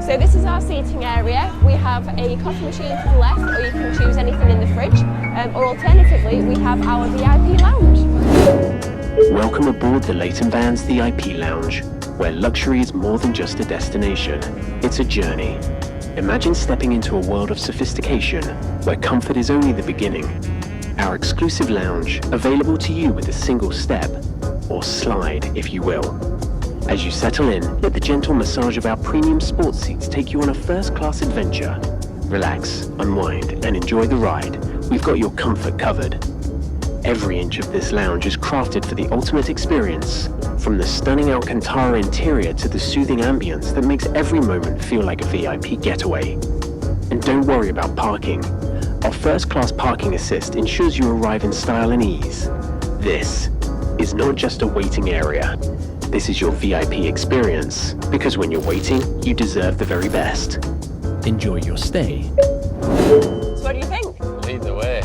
So this is our seating area. We have a coffee machine to the left, or you can choose anything in the fridge, or alternatively we have our VIP lounge. Welcome aboard the Leighton Vans VIP Lounge, where luxury is more than just a destination, it's a journey. Imagine stepping into a world of sophistication, where comfort is only the beginning. Our exclusive lounge, available to you with a single step, or slide if you will. As you settle in, let the gentle massage of our premium sports seats take you on a first-class adventure. Relax, unwind, and enjoy the ride. We've got your comfort covered. Every inch of this lounge is crafted for the ultimate experience, from the stunning Alcantara interior to the soothing ambience that makes every moment feel like a VIP getaway. And don't worry about parking. Our first-class parking assist ensures you arrive in style and ease. This is not just a waiting area. This is your VIP experience, because when you're waiting, you deserve the very best. Enjoy your stay. So what do you think? Lead the way.